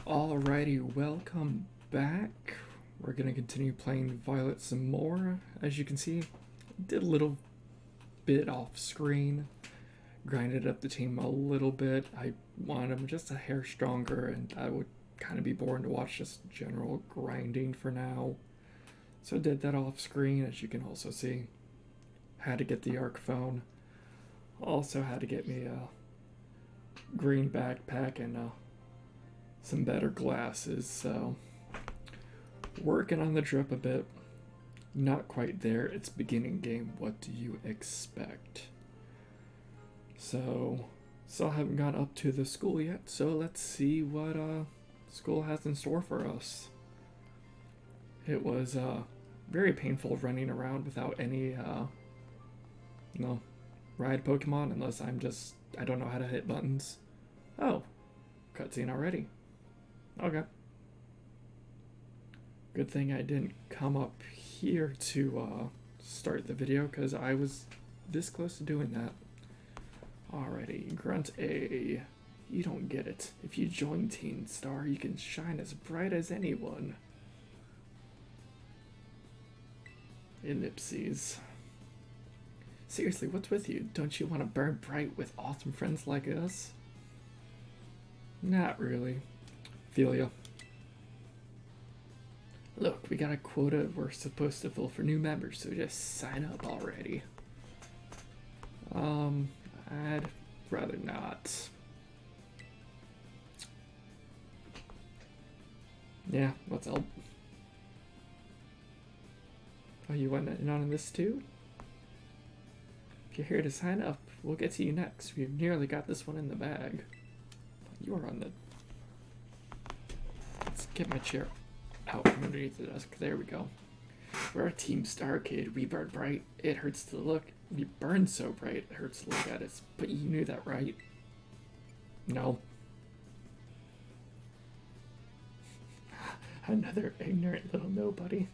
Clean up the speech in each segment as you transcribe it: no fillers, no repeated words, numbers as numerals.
Alrighty, welcome back. We're gonna continue playing Violet some more. As you can see, did a little bit off screen, grinded up the team a little bit. I wanted them just a hair stronger, and I would kind of be boring to watch just general grinding for now. So I did that off screen, as you can also see. Had to get the Arc phone. Also had to get me a green backpack and some better glasses, so working on the drip a bit. Not quite there. It's beginning game. What do you expect? So still haven't got up to the school yet, so let's see what school has in store for us. It was very painful running around without any ride Pokemon, unless I don't know how to hit buttons. Oh, cutscene already. Okay. Good thing I didn't come up here to start the video, because I was this close to doing that. Alrighty, Grunt A. You don't get it. If you join Teen Star, you can shine as bright as anyone. Ellipses. Seriously, what's with you? Don't you want to burn bright with awesome friends like us? Not really. Feel ya. Look, we got a quota we're supposed to fill for new members, so just sign up already. I'd rather not. Yeah, what's up? Oh, you went in on this too? If you're here to sign up, we'll get to you next. We've nearly got this one in the bag. You are on the... Let's get my chair out from underneath the desk. There we go. We're a Team Star kid. We burn bright. It hurts to look. We burn so bright, it hurts to look at us. But you knew that, right? No. Another ignorant little nobody.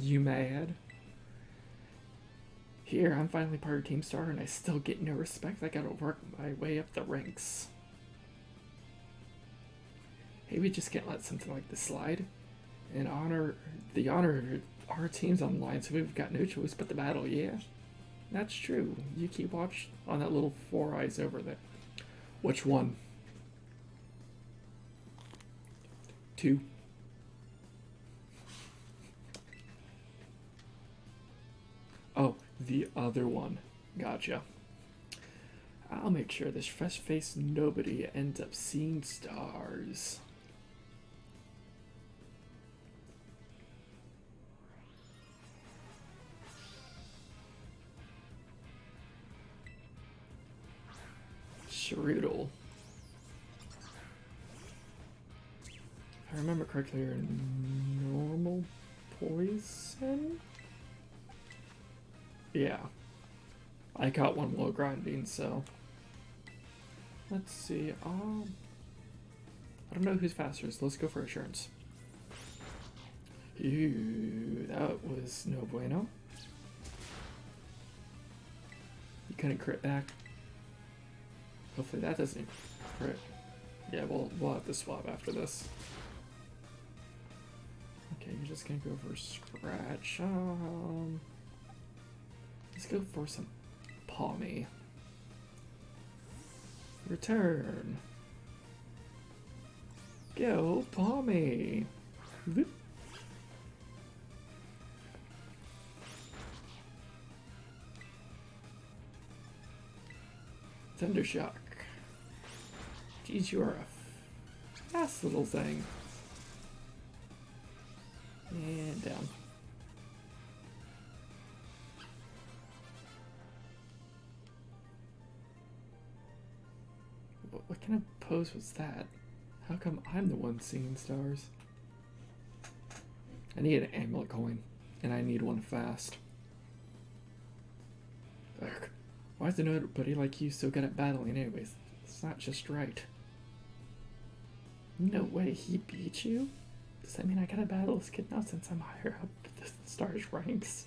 You mad? Here, I'm finally part of Team Star, and I still get no respect. I gotta work my way up the ranks. Hey, we just can't let something like this slide. The honor of our team's on the line, so we've got no choice but the battle, yeah? That's true. You keep watch on that little four eyes over there. Which one? 2. Oh, the other one. Gotcha. I'll make sure this fresh-faced nobody ends up seeing stars. Strudel. If I remember correctly, you're normal poison? Yeah. I caught one while grinding, so... Let's see, I don't know who's faster, so let's go for assurance. Ew, that was no bueno. You couldn't crit back. Hopefully that doesn't crit. Yeah, we'll have to swap after this. Okay, you're just gonna go for scratch. Let's go for some Palmy. Return. Go Palmy. Whoop. Thundershock. Geez, you are a fast little thing. And down. What kind of pose was that? How come I'm the one seeing stars? I need an amulet coin, and I need one fast. Ugh. Why is nobody like you so good at battling anyways? It's not just right. No way he beat you? Does that mean I gotta battle this kid now since I'm higher up the stars ranks?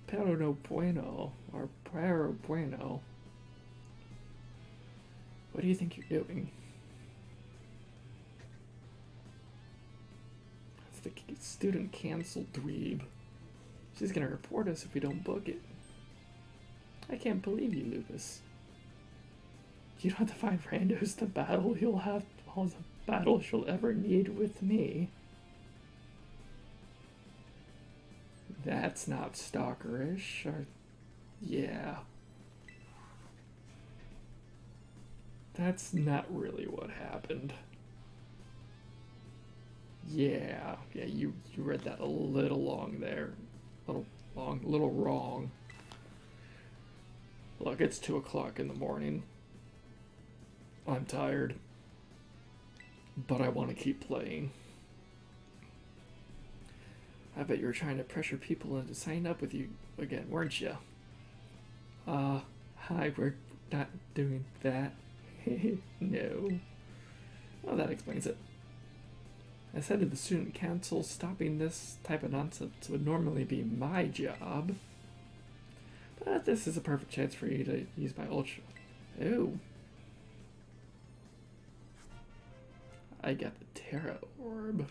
Pero no bueno, or pero bueno. What do you think you're doing? It's the student canceled dweeb. She's gonna report us if we don't book it. I can't believe you, Lucas. You don't have to find randos to battle. You'll have all the battles you'll ever need with me. That's not stalkerish. Or, yeah. That's not really what happened. Yeah, you read that a little long there. Little wrong. Look, it's 2 o'clock in the morning. I'm tired. But I want to keep playing. I bet you were trying to pressure people into signing up with you again, weren't you? Hi, we're not doing that. No. Well, that explains it. I said to the student council, stopping this type of nonsense would normally be my job. But this is a perfect chance for you to use my ultra. Oh. I got the Terra Orb.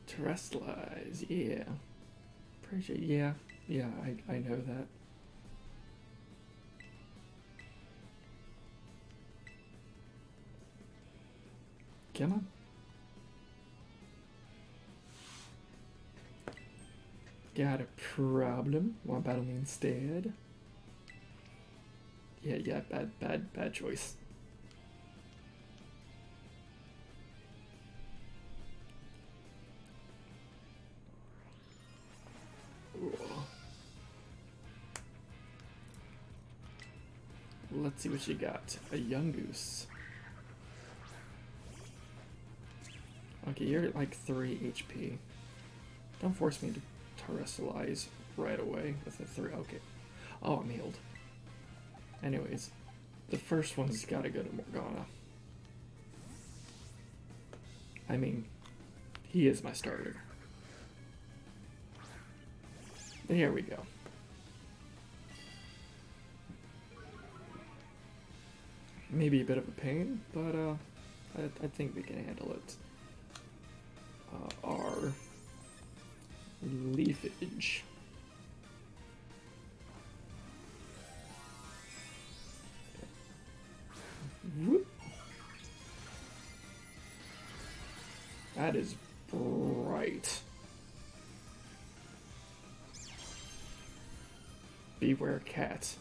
Terrestrialize, yeah. Appreciate, yeah, I know that. Come on. Got a problem. Want to battle me instead? Yeah, bad choice. Ooh. Let's see what you got. A young goose. Okay, you're at like 3 HP. Don't force me to terrestrialize right away with a 3. Okay. Oh, I'm healed. Anyways, the first one's gotta go to Morgana. I mean, he is my starter. Here we go. Maybe a bit of a pain, but I think we can handle it. Our leafage. Whoop. That is bright. Beware cat.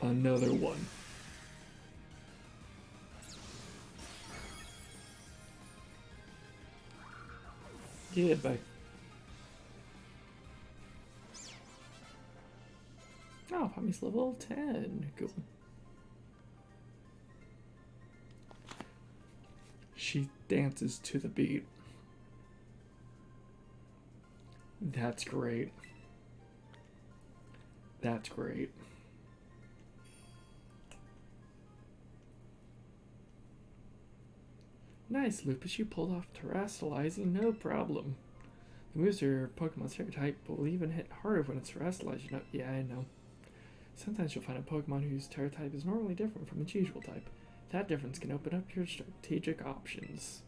Another one. Goodbye. Oh, Pommy's level 10. Cool. She dances to the beat. That's great. That's great. Nice, Lupus. You pulled off terrestrializing, no problem. The moves are your Pokemon's hair type, but will even hit harder when it's terrestrialized. You know? Yeah, I know. Sometimes you'll find a Pokemon whose Terra type is normally different from its usual type. That difference can open up your strategic options.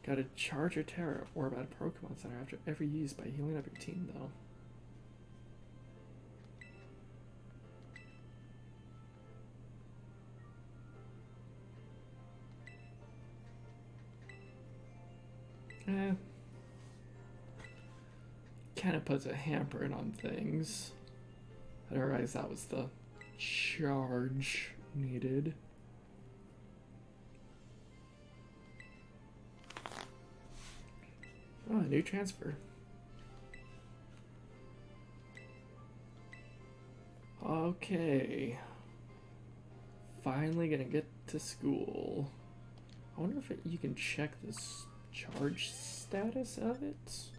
Gotta charge your Terra Orb at a Pokemon Center after every use by healing up your team, though. Kind of puts a hamper on things. I didn't realize that was the charge needed. Oh, a new transfer. Okay. Finally gonna get to school. I wonder if you can check this charge status of it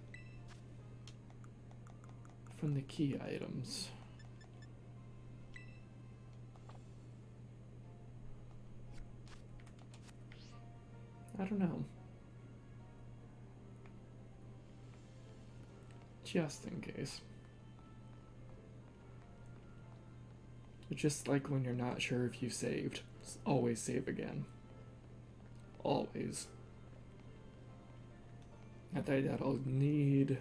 from the key items. I don't know. Just in case. It's just like when you're not sure if you saved. Always save again. Always. Not that I'll need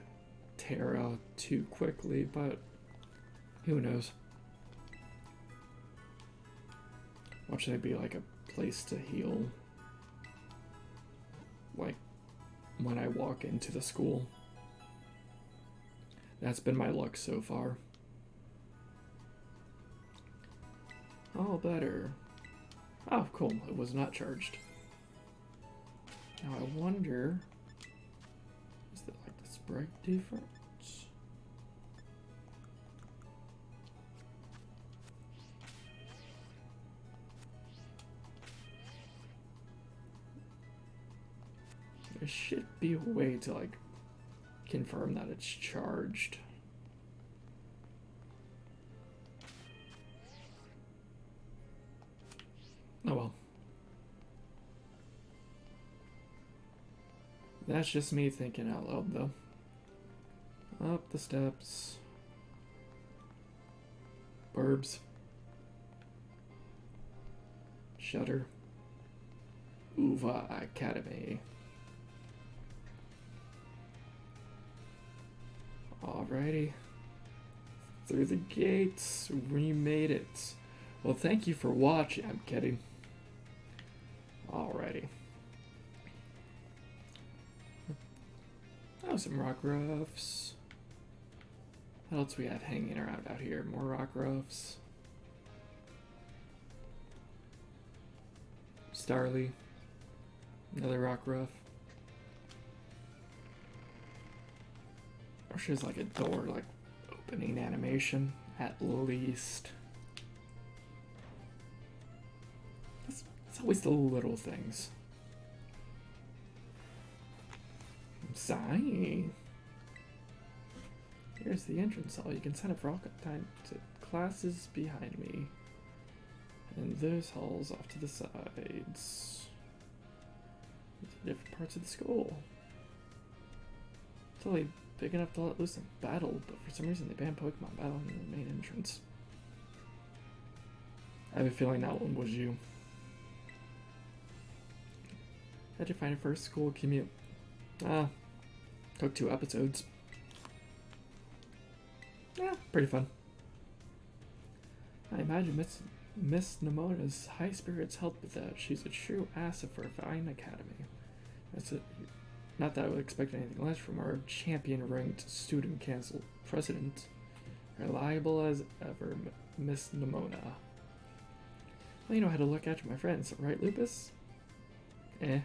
Terra too quickly, but who knows. What should it be like a place to heal? Like when I walk into the school. That's been my luck so far. All better. Oh, cool. It was not charged. Now I wonder, is that like the sprite difference? There should be a way to like confirm that it's charged. Oh well. That's just me thinking out loud though. Up the steps. Burbs. Shutter. Uve Academy. Alrighty. Through the gates. We made it. Well, thank you for watching. I'm kidding. Alrighty. Oh, some rock roughs. What else we have hanging around out here? More rock roughs. Starly. Another rock rough. Or she's like a door, like opening animation, at least. It's always the little things. Sigh. Here's the entrance hall. You can sign up for all time to classes behind me. And those halls off to the sides. Different parts of the school. It's only big enough to let loose a battle, but for some reason they banned Pokemon battling in the main entrance. I have a feeling that one was you. How'd you find a first school commute? Took 2 episodes. Yeah, pretty fun. I imagine Miss Nemona's high spirits helped with that. She's a true asset for a fine academy. That's it. Not that I would expect anything less from our champion-ranked student council president. Reliable as ever, Miss Nemona. Well, you know how to look after my friends, right, Lupus? Eh.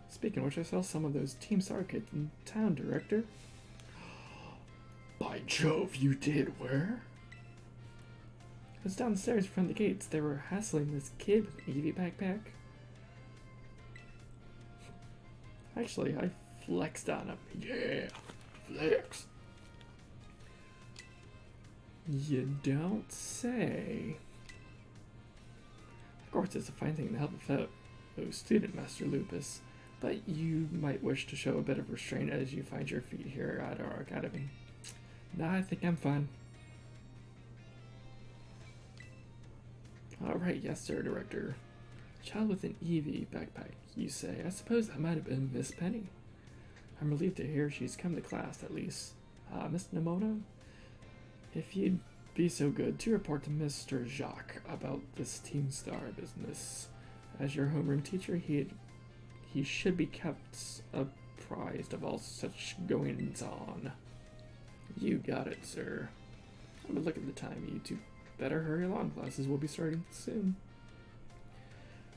Speaking of which, I saw some of those Team Star kids in town, Director. By Jove, you did? Where? It was downstairs from the gates. They were hassling this kid with an Eevee backpack. Actually, I flexed on him. Yeah, flex. You don't say. Of course, it's a fine thing to help out those student, Master Lupus, but you might wish to show a bit of restraint as you find your feet here at our academy. Nah, I think I'm fine. Alright, yes sir, Director. Child with an Eevee backpack, you say. I suppose that might have been Miss Penny. I'm relieved to hear she's come to class, at least. Miss Nemona? If you'd be so good to report to Mr. Jacques about this Team Star business. As your homeroom teacher, he should be kept apprised of all such goings-on. You got it, sir. But look at the time, you two better hurry along. Classes will be starting soon.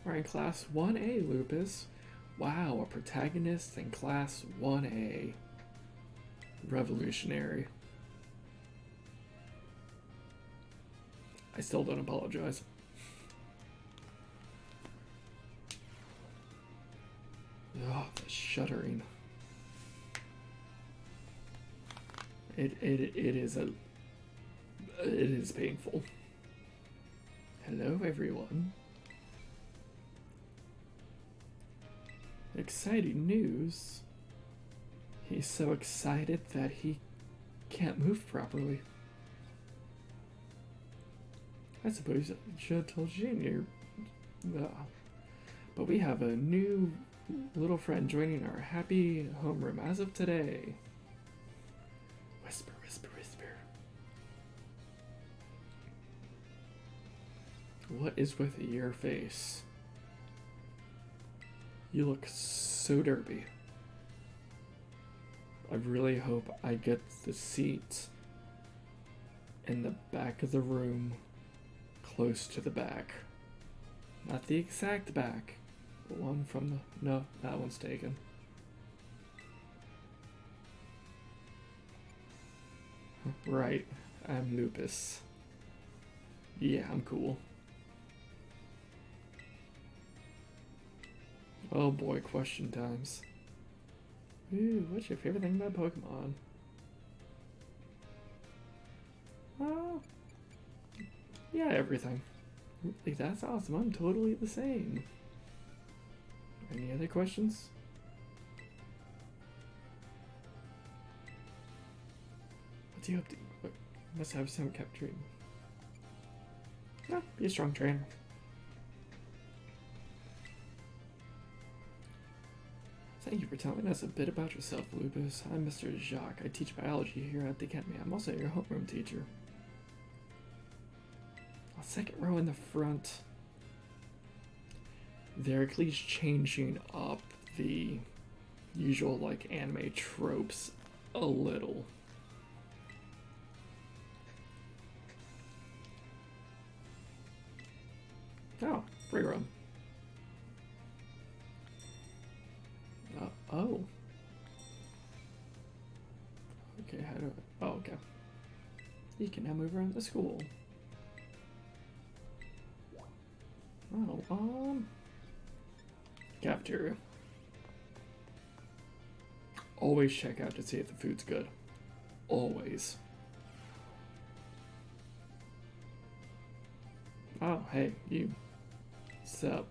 We're in Class 1A, Lupus. Wow, a protagonist in Class 1A. Revolutionary. I still don't apologize. Oh, the shuddering. It is painful. Hello, everyone. exciting news. He's so excited that he can't move properly. I suppose I should have told Junior. But we have a new little friend joining our happy homeroom as of today. Whisper, whisper, whisper. What is with your face? You look so derpy. I really hope I get the seat in the back of the room, close to the back. Not the exact back, the one from the... No, that one's taken. Right, I'm Lupus. Yeah, I'm cool. Oh boy, question times. Ooh, what's your favorite thing about Pokemon? Yeah, everything. Really, that's awesome. I'm totally the same. Any other questions? What's he up to? What, must have some capturing. No, be a strong trainer. Thank you for telling us a bit about yourself, Lupus. I'm Mr. Jacques. I teach biology here at the Academy. I'm also your homeroom teacher. Second row in the front. They're at least changing up the usual, like, anime tropes a little. Oh, free roam. Oh. Okay, how do I... Oh, okay. You can now move around the school. Oh, cafeteria. Always check out to see if the food's good. Always. Oh, hey, you. What's up?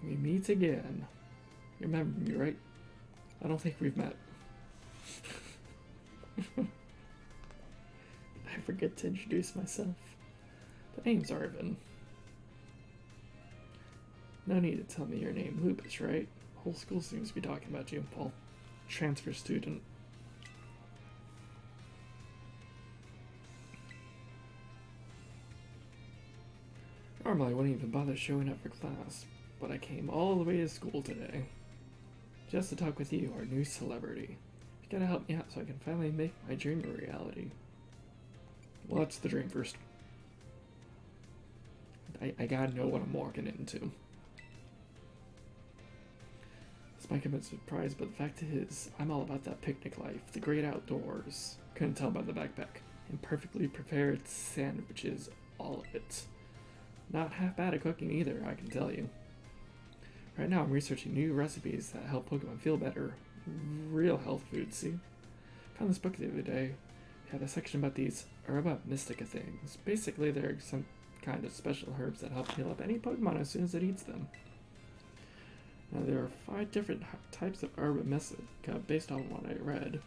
We meet again. You remember me, right? I don't think we've met. I forget to introduce myself. The name's Arvin. No need to tell me your name, Lupus, right? Whole school seems to be talking about you, Paul. Transfer student. Normally I wouldn't even bother showing up for class, but I came all the way to school today. Just to talk with you, our new celebrity. You gotta help me out so I can finally make my dream a reality. Well, that's the dream first. I gotta know what I'm walking into. This might come as a surprise, but the fact is, I'm all about that picnic life, the great outdoors. Couldn't tell by the backpack. And perfectly prepared sandwiches, all of it. Not half bad at cooking either, I can tell you. Right now I'm researching new recipes that help Pokemon feel better. Real health food, see? Found this book the other day. It had a section about these Herba Mystica things. Basically, they're some kind of special herbs that help heal up any Pokemon as soon as it eats them. Now, there are 5 different types of Herba Mystica based on what I read.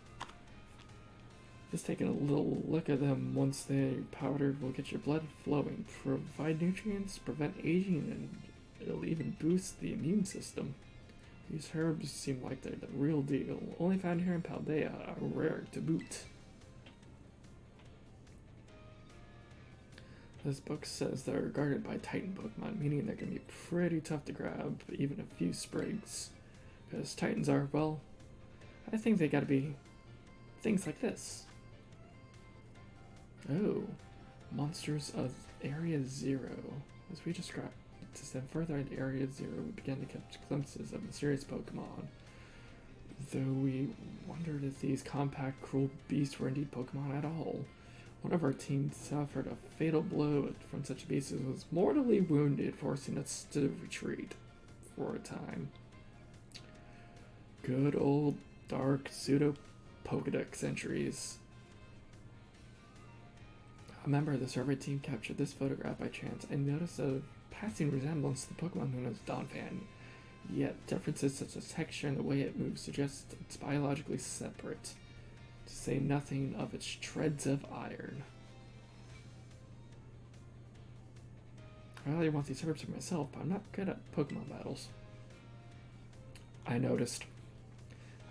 Just taking a little look at them, once they're powdered, will get your blood flowing, provide nutrients, prevent aging, and it'll even boost the immune system. These herbs seem like they're the real deal, only found here in Paldea, rare to boot. This book says they're guarded by Titan Pokemon, meaning they're going to be pretty tough to grab, even a few sprigs. Because Titans are, well, I think they gotta be things like this. Oh, monsters of Area Zero. As we described, to step further into Area Zero, we began to catch glimpses of mysterious Pokemon. Though we wondered if these compact, cruel beasts were indeed Pokemon at all. One of our team suffered a fatal blow from such beasts and was mortally wounded, forcing us to retreat for a time. Good old dark pseudo Pokedex entries. A member of the survey team captured this photograph by chance and noticed a passing resemblance to the Pokemon known as Donphan, yet differences such as texture and the way it moves suggest it's biologically separate, to say nothing of its shreds of iron. I really want these herbs for myself, but I'm not good at Pokemon battles. I noticed.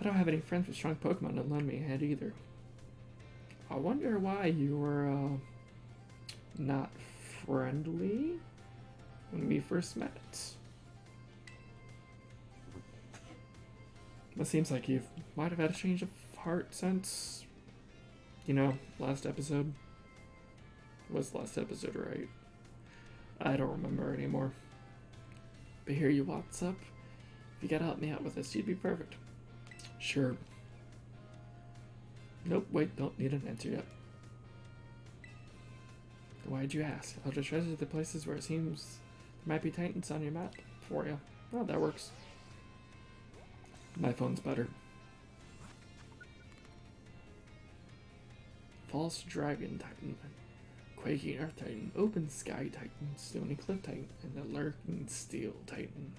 I don't have any friends with strong Pokemon to lend me a hand either. I wonder why you were, not friendly when we first met. It seems like you might have had a change of heart since, last episode. Was last episode right? I don't remember anymore. But here you, what's up? If you gotta help me out with this, you'd be perfect. Sure. Nope, wait, don't need an answer yet. Why'd you ask? I'll just treasure the places where it seems there might be Titans on your map for you. Oh, that works. My phone's better. False Dragon Titan, Quaking Earth Titan, Open Sky Titan, Stony Cliff Titan, and the Lurking Steel Titan.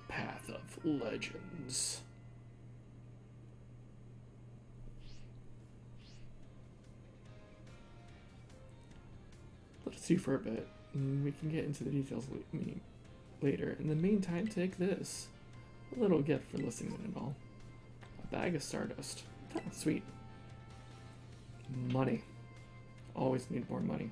Path of Legends. Let's see for a bit, and we can get into the details later. In the meantime, take this. A little gift for listening and all. A bag of Stardust. Ah, sweet. Money. Always need more money.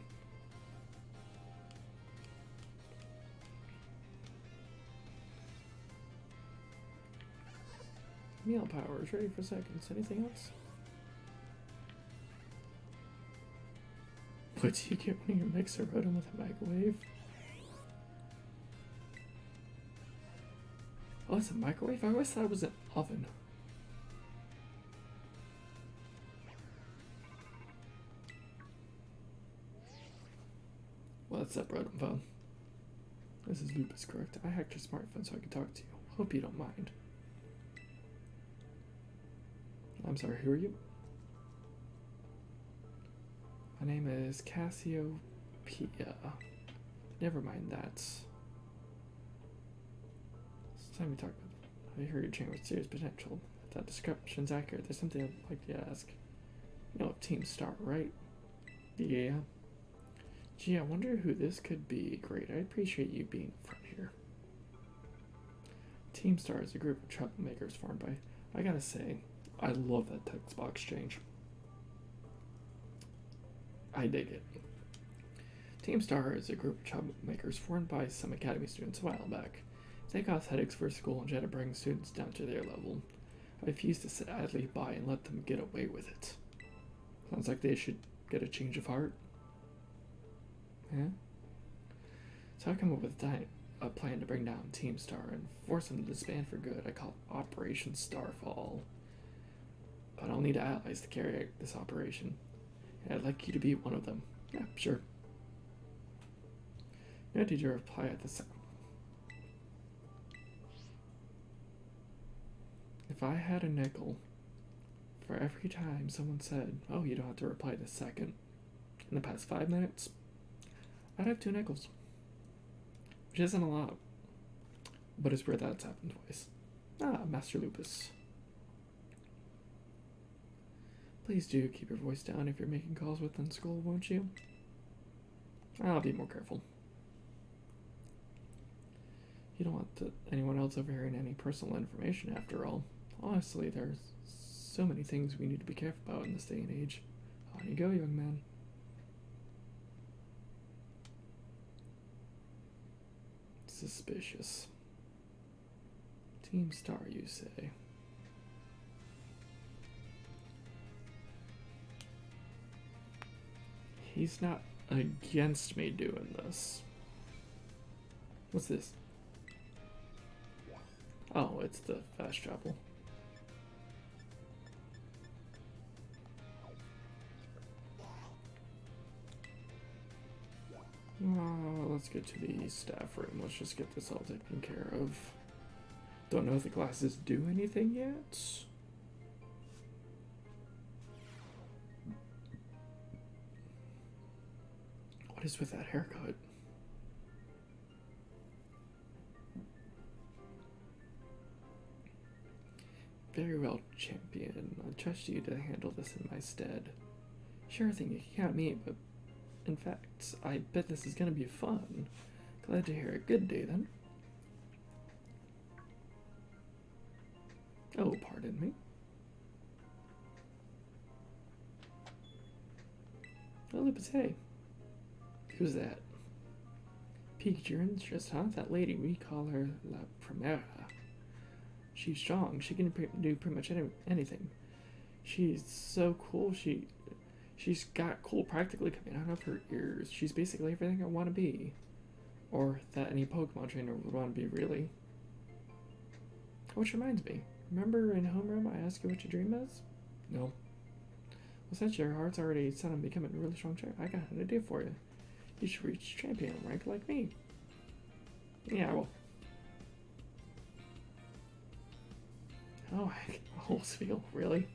Meal power is ready for seconds. Anything else? What do you get when you mix a rotom with a microwave? Oh, it's a microwave? I always thought it was an oven. What's up, rotom phone? This is Lupus, correct? I hacked your smartphone so I can talk to you. Hope you don't mind. I'm sorry, who are you? My name is Cassiopeia. Never mind that. It's time we talk about. I heard you're training with serious potential. If that description's accurate, there's something I'd like to ask. You know, Team Star, right? Yeah. Gee, I wonder who this could be. Great, I appreciate you being from here. Team Star is a group of troublemakers formed by. I gotta say, I love that text box change. I dig it. Team Star is a group of troublemakers formed by some Academy students a while back. They cause headaches for school and try to bring students down to their level. I refuse to sit idly by and let them get away with it. Sounds like they should get a change of heart. Yeah? So I come up with a plan to bring down Team Star and force them to disband for good. I call it Operation Starfall. But I'll need allies to carry out this operation. And I'd like you to be one of them. Yeah, sure. Now did you reply at the second? If I had a nickel for every time someone said, oh, you don't have to reply the second, in the past 5 minutes, I'd have 2 nickels. Which isn't a lot. But it's weird that's happened twice. Ah, Master Lupus. Please do keep your voice down if you're making calls within school, won't you? I'll be more careful. You don't want anyone else overhearing any personal information, after all. Honestly, there's so many things we need to be careful about in this day and age. On you go, young man. Suspicious. Team Star, you say? He's not against me doing this. What's this? Oh, it's the fast travel. Let's get to the staff room. Let's just get this all taken care of. Don't know if the glasses do anything yet. What is with that haircut? Very well, champion. I'll trust you to handle this in my stead. Sure thing, you can count me, but in fact, I bet this is gonna be fun. Glad to hear it. Good day, then. Oh, pardon me. Oh, Lupus, hey. Who's that? Piqued your interest, huh? That lady, we call her La Primera. She's strong. She can do pretty much anything. She's so cool. She's got cool practically coming out of her ears. She's basically everything I want to be. Or that any Pokemon trainer would want to be, really. Which reminds me. Remember in homeroom I asked you what your dream is? No. Well, since your heart's already set on becoming a really strong trainer, I got an idea for you. You should reach champion rank like me. Yeah, well. Oh, I almost feel, really?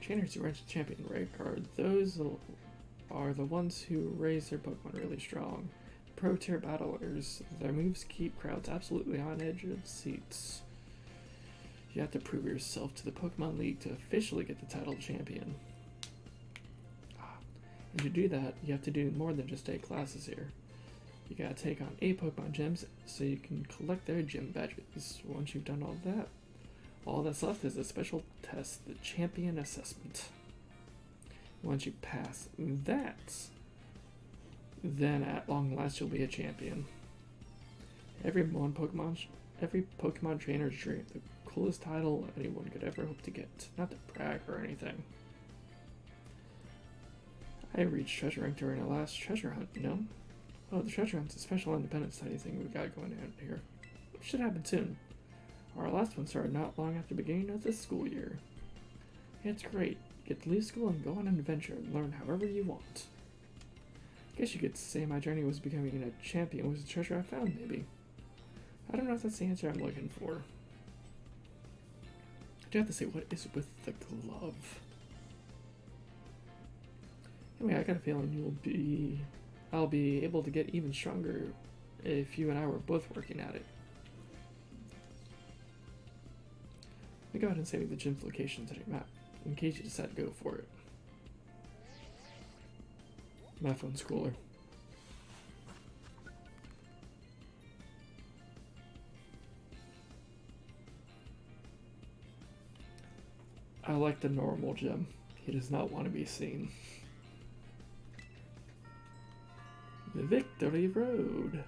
Trainers who reach champion rank are the ones who raise their Pokemon really strong. Pro tier battlers, their moves keep crowds absolutely on edge of seats. You have to prove yourself to the Pokemon League to officially get the title of champion. And to do that, you have to do more than just 8 classes here. You gotta take on 8 Pokemon gyms so you can collect their gym badges. Once you've done all that, all that's left is a special test, the Champion Assessment. Once you pass that, then at long last you'll be a champion. Every Pokemon trainer's dream, the coolest title anyone could ever hope to get. Not to brag or anything. I reached treasure rank during our last treasure hunt, you know? Oh, the treasure hunt's a special independent study thing we got going on here. It should happen soon. Our last one started not long after the beginning of this school year. Yeah, it's great. You get to leave school and go on an adventure and learn however you want. Guess you could say my journey was becoming a champion was the treasure I found, maybe. I don't know if that's the answer I'm looking for. I do have to say, what is with the glove? Anyway, I got a feeling I'll be able to get even stronger if you and I were both working at it. Let me go ahead and save the gym's location to your map, in case you decide to go for it. My phone's cooler. I like the normal gym. He does not want to be seen. The Victory Road.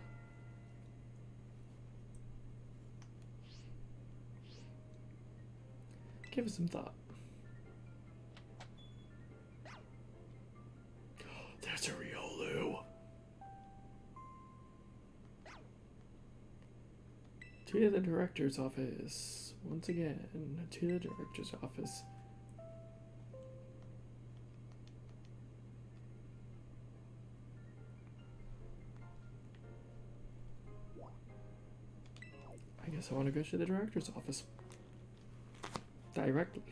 Give it some thought. That's a Riolu. To the director's office. Once again, to the director's office. I guess I want to go to the director's office. Directly.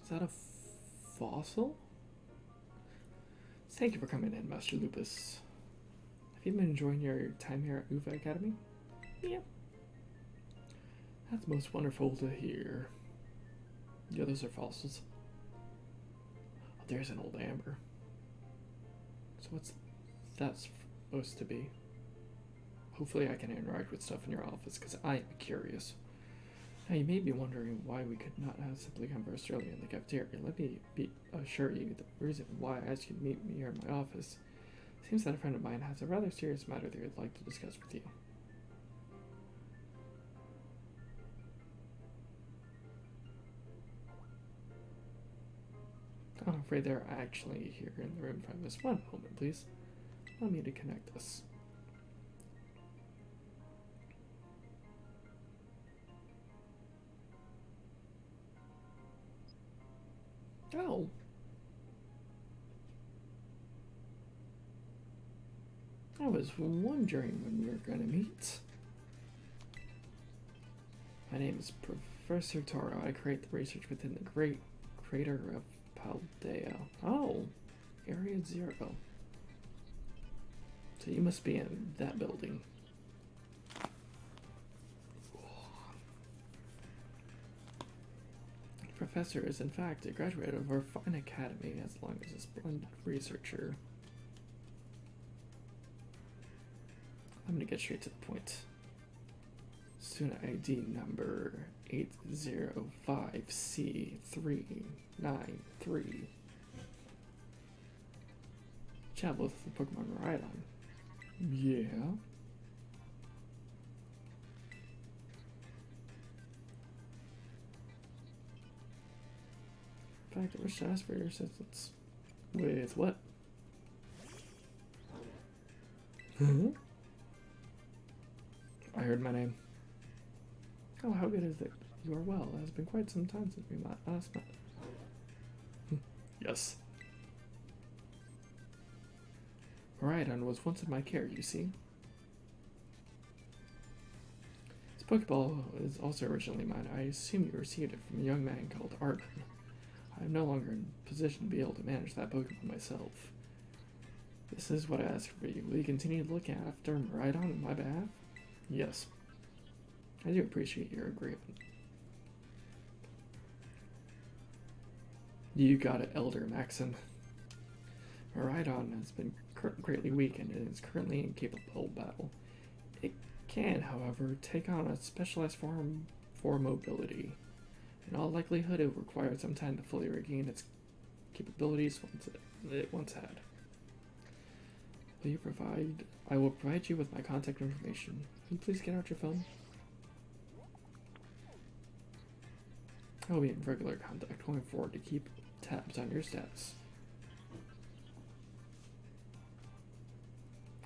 Is that a fossil? Thank you for coming in, Master Lupus. Have you been enjoying your time here at Uve Academy? Yeah. That's most wonderful to hear. The others are fossils. Oh, there's an old amber. So what's that supposed to be? Hopefully I can interact with stuff in your office, because I am curious. Now you may be wondering why we could not have simply conversed earlier in the cafeteria. Let me assure you the reason why I asked you to meet me here in my office seems that a friend of mine has a rather serious matter they would like to discuss with you. I'm afraid they're actually here in the room from this. One moment, please. Allow me to connect us. Oh. I was wondering when we were going to meet. My name is Professor Toro. I create the research within the great crater of Paldea. Oh, Area 0. So you must be in that building. The professor is in fact a graduate of our fine academy, as long as a splendid researcher. I'm gonna get straight to the point. Student ID number 805C393. Chat with the Pokemon Rhydon. Yeah. In fact, I wish to ask for your assistance. With what? Huh? I heard my name. Oh, how good is it? You are well. It has been quite some time since we last met. Yes. Rhydon was once in my care, you see. This Pokeball is also originally mine. I assume you received it from a young man called Arden. I am no longer in position to be able to manage that Pokemon myself. This is what I ask for you. Will you continue to look after Rhydon on my behalf? Yes. I do appreciate your agreement. You got it, Elder Maxon. Rhydon has been greatly weakened and is currently incapable of battle. It can, however, take on a specialized form for mobility. In all likelihood, it will require some time to fully regain its capabilities it once had. Will you provide? I will provide you with my contact information. Can you please get out your phone? I will be in regular contact going forward to keep tabs on your status.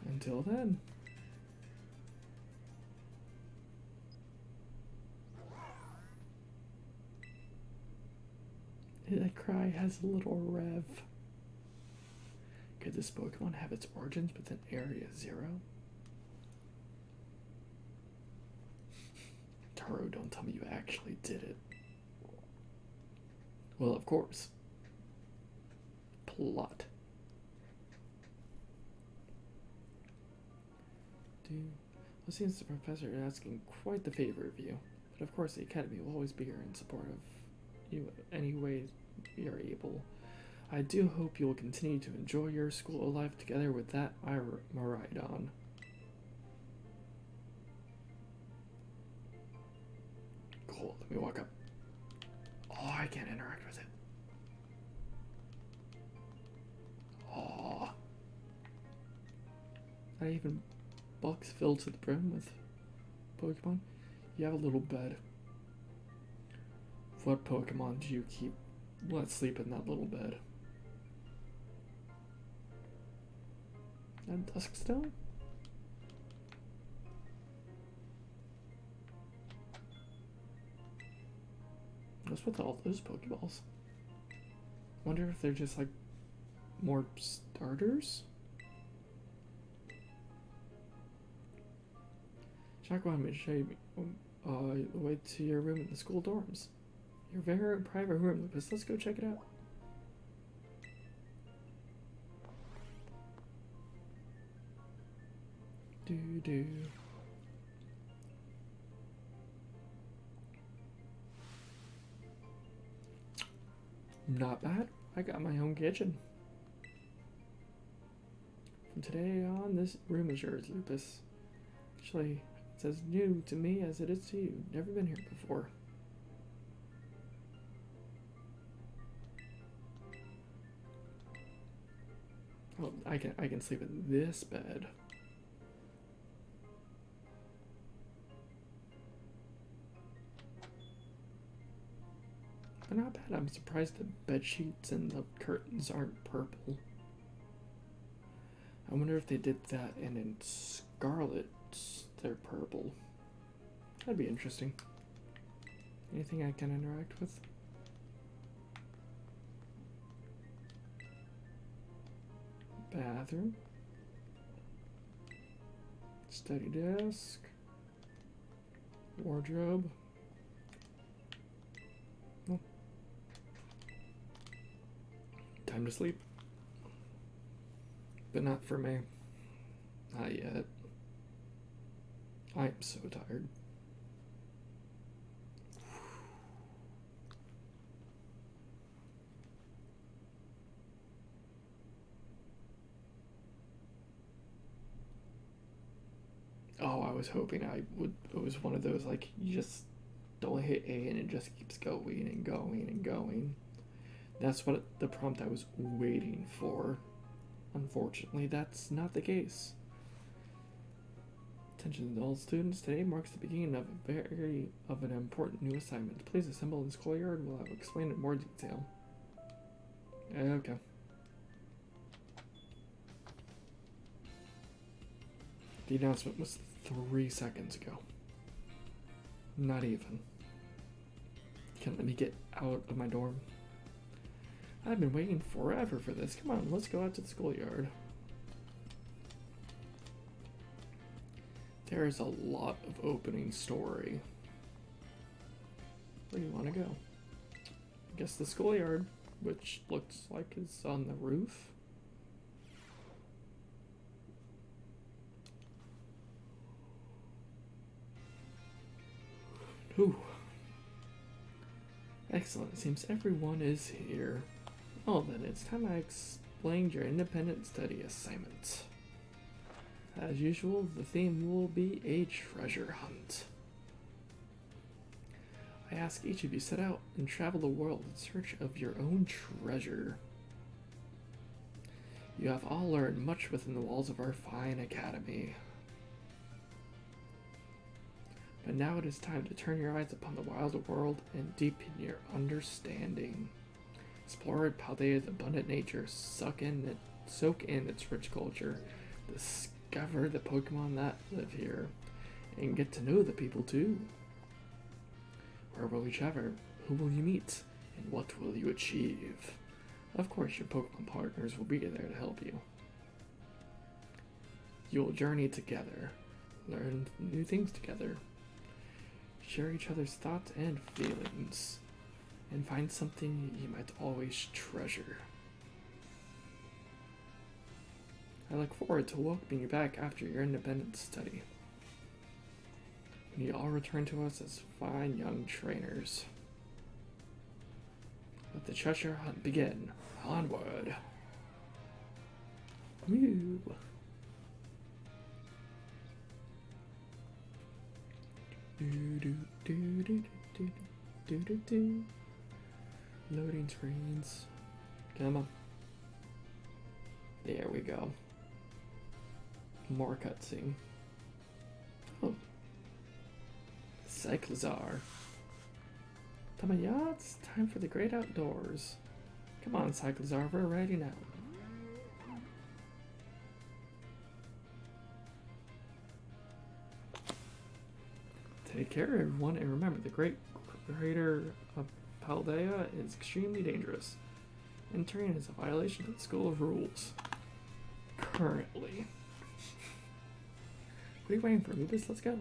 Until then. That cry has a little rev. Could this Pokemon have its origins within Area 0? Taro, don't tell me you actually did it. Well, of course. Plot. Well, since the professor is asking quite the favor of you, but of course the Academy will always be here in support of you any way we are able. I do hope you will continue to enjoy your school life together with that Miraidon. Cool, let me walk up. Oh, I can't interact with it. Oh. Not even box filled to the brim with Pokemon. You have a little bed. What Pokemon do you keep? Let's sleep in that little bed. And Duskstone? What's with all those Pokeballs? Wonder if they're just like more starters? Jack wanted me to show you the way to your room in the school dorms. Your very private room, Lucas. Let's go check it out. Do. Not bad. I got my own kitchen. From today on, this room is yours, Lupus. Actually, it's as new to me as it is to you. Never been here before. Oh, I can sleep in this bed. But not bad. I'm surprised the bed sheets and the curtains aren't purple. I wonder if they did that and in Scarlet they're purple. That'd be interesting. Anything I can interact with? Bathroom. Study desk. Wardrobe. Oh. Time to sleep. But not for me. Not yet. I am so tired. Oh, I was hoping it was one of those, like, you just don't hit A and it just keeps going and going and going. That's what the prompt I was waiting for. Unfortunately, that's not the case. Attention all students, today marks the beginning of an important new assignment. Please assemble in the schoolyard while I will explain in more detail. Okay. The announcement was 3 seconds ago. Not even. Can't let me get out of my dorm. I've been waiting forever for this. Come on, let's go out to the schoolyard. There is a lot of opening story. Where do you want to go? I guess the schoolyard, which looks like is on the roof. Ooh. Excellent. It seems everyone is here. Oh, then it's time I explained your independent study assignment. As usual, the theme will be a treasure hunt. I ask each of you set out and travel the world in search of your own treasure. You have all learned much within the walls of our fine academy. But now it is time to turn your eyes upon the wild world and deepen your understanding. Explore Paldea's abundant nature, soak in its rich culture, discover the Pokemon that live here, and get to know the people too. Where will you travel? Who will you meet? And what will you achieve? Of course, your Pokemon partners will be there to help you. You will journey together, learn new things together, share each other's thoughts and feelings, and find something you might always treasure. I look forward to welcoming you back after your independent study, when you all return to us as fine young trainers. Let the treasure hunt begin. Onward. Woo. Loading screens. Come on. There we go. More cutscene. Oh. Cyclizar. Tamaya, it's time for the great outdoors. Come on, Cyclizar, we're ready now. Take care, everyone, and remember, the great crater of Paldea is extremely dangerous. Entering is a violation of the School of Rules. Currently. What are you waiting for, Lupus? Let's go.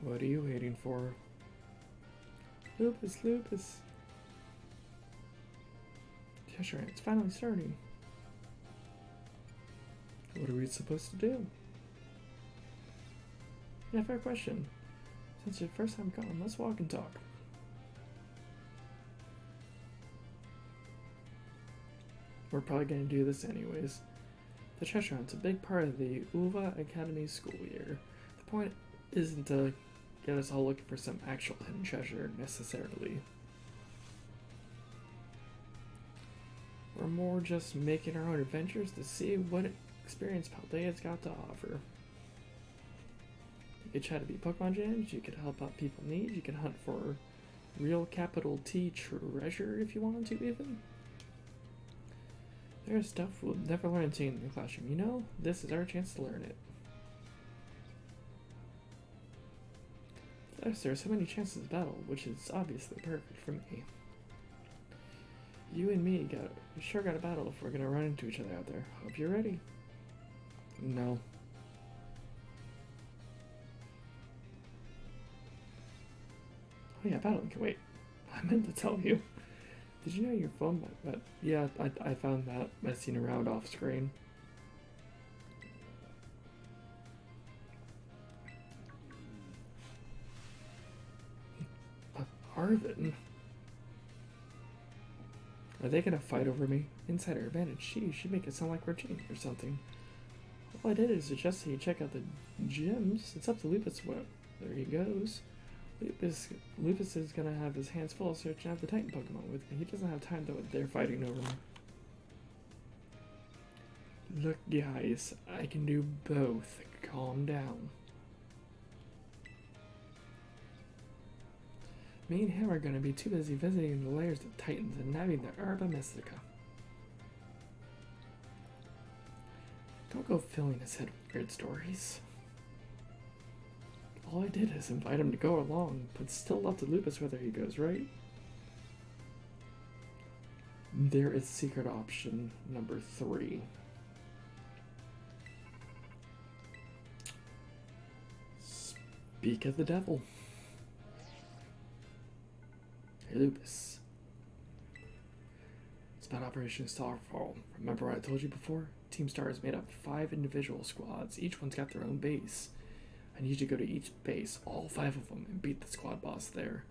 What are you waiting for? Lupus, Lupus. Yeah, sure, it's finally starting. What are we supposed to do? Yeah, fair question. Since your first time gone, let's walk and talk. We're probably going to do this anyways. The treasure hunt's a big part of the Uve Academy school year. The point isn't to get us all looking for some actual hidden treasure necessarily. We're more just making our own adventures to see what experience Paldea's got to offer. You could try to beat Pokemon gyms, you could help out people in need, you can hunt for real capital T treasure if you wanted to even. There's stuff we'll never learn to in the classroom, you know? This is our chance to learn it. Thus, there are so many chances of battle, which is obviously perfect for me. You and me sure got a battle if we're gonna run into each other out there. Hope you're ready. No. Oh yeah, battle. Wait, I meant to tell you. Did you know your phone? But yeah, I found that messing around off screen. Arvin? Are they gonna fight over me? Insider advantage. She should make it sound like we're cheating or something. All I did is suggest that you check out the gyms. It's up to Lupus. What? There he goes. Lupus is gonna have his hands full searching out the Titan Pokemon with me. He doesn't have time though. They're fighting over me. Look, guys, I can do both. Calm down. Me and him are gonna be too busy visiting the lairs of Titans and nabbing the Herba Mystica. Don't go filling his head with weird stories. All I did is invite him to go along, but still up to Lupus whether he goes, right? There is secret option number 3. Speak of the devil. Hey, Lupus. It's about Operation Starfall. Remember what I told you before? Team Star is made up of 5 individual squads. Each one's got their own base. I need you to go to each base, all 5 of them, and beat the squad boss there.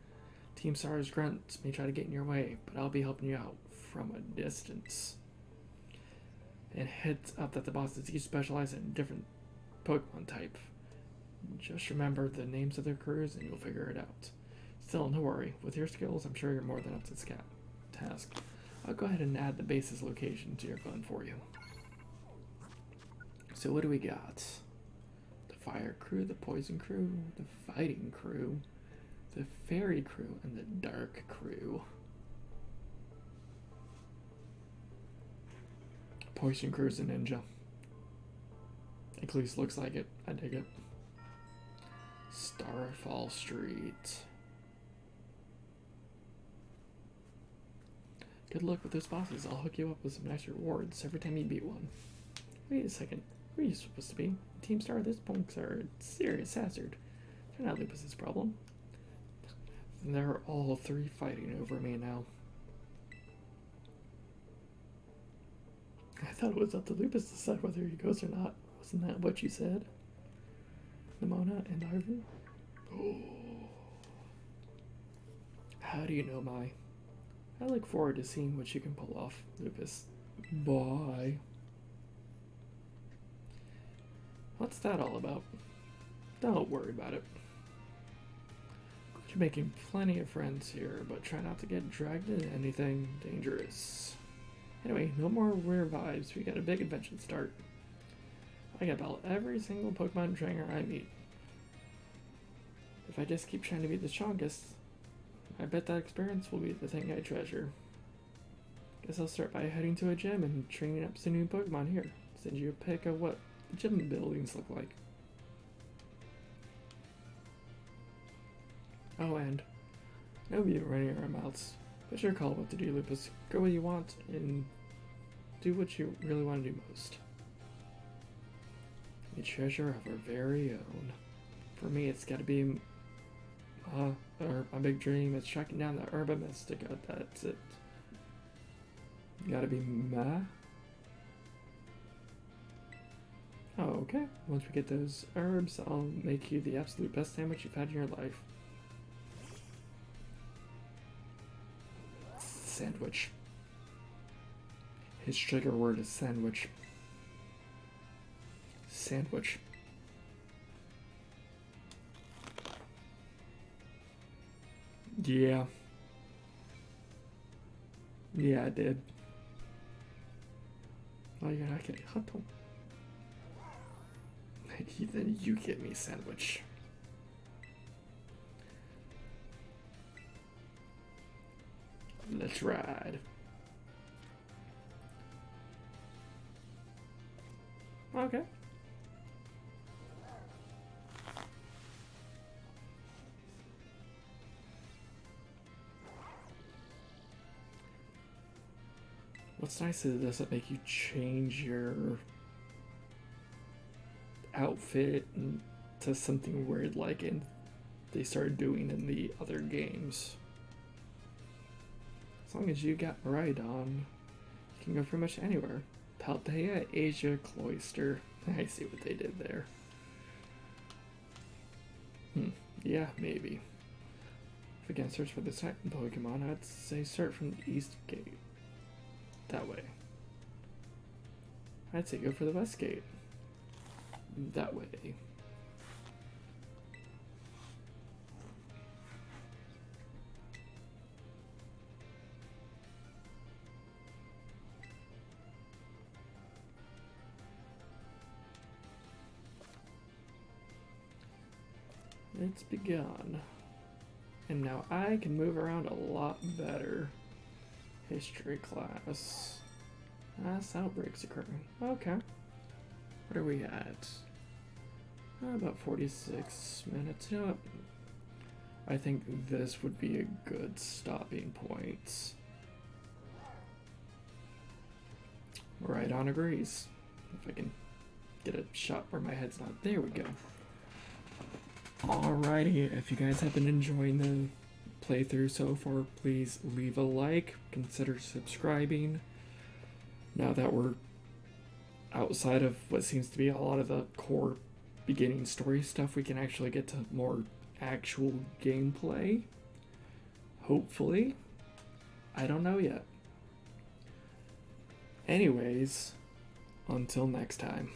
Team Star's grunts may try to get in your way, but I'll be helping you out from a distance. And heads up that the bosses each specialize in a different Pokemon type. Just remember the names of their crews and you'll figure it out. Still, no worry. With your skills, I'm sure you're more than up to this task. I'll go ahead and add the base's location to your phone for you. So what do we got? The Fire Crew, the Poison Crew, the Fighting Crew, the Fairy Crew, and the Dark Crew. Poison Crew's a ninja. At least looks like it. I dig it. Starfall Street. Good luck with those bosses. I'll hook you up with some nice rewards every time you beat one. Wait a second. Who are you supposed to be? Team Star, this punks are a serious hazard. They're not Lupus's problem. They're all 3 fighting over me now. I thought it was up to Lupus to decide whether he goes or not. Wasn't that what you said? Nimona and Arvin? Oh. How do you know my? I look forward to seeing what you can pull off, Lupus. Bye. What's that all about? Don't worry about it. You're making plenty of friends here, but try not to get dragged into anything dangerous. Anyway, no more weird vibes. We got a big adventure to start. I got battle every single Pokemon trainer I meet. If I just keep trying to be the strongest, I bet that experience will be the thing I treasure. Guess I'll start by heading to a gym and training up some new Pokemon here. Send you a pic of what the gym buildings look like. Oh, and no be running our mouths. It's your call what to do, Lupus. Go where you want and do what you really want to do most. The treasure of our very own. For me, it's got to be my big dream is tracking down the Herba Mystica. That's it. Gotta be Ma. Oh, okay. Once we get those herbs, I'll make you the absolute best sandwich you've had in your life. Sandwich. His trigger word is sandwich. Sandwich. Yeah. Yeah, I did. Oh, you're not getting hot dog. Then you get me sandwich. Let's ride. Okay. What's nice is it doesn't make you change your outfit to something weird like they started doing in the other games. As long as you got right on, you can go pretty much anywhere. Paldea, Asia, Cloister. I see what they did there. Yeah, maybe. If we can search for the second Pokemon, I'd say start from the East Gate. That way. I'd say go for the West Gate. That way. It's begun. And now I can move around a lot better. History class. Mass outbreaks occurring. Okay. What are we at? About 46 minutes. You know what? I think this would be a good stopping point. Right on agrees. If I can get a shot where my head's not. There we go. Alrighty, if you guys have been enjoying the playthrough so far, please leave a like, consider subscribing. Now that we're outside of what seems to be a lot of the core beginning story stuff, we can actually get to more actual gameplay. Hopefully. I don't know yet. Anyways, until next time.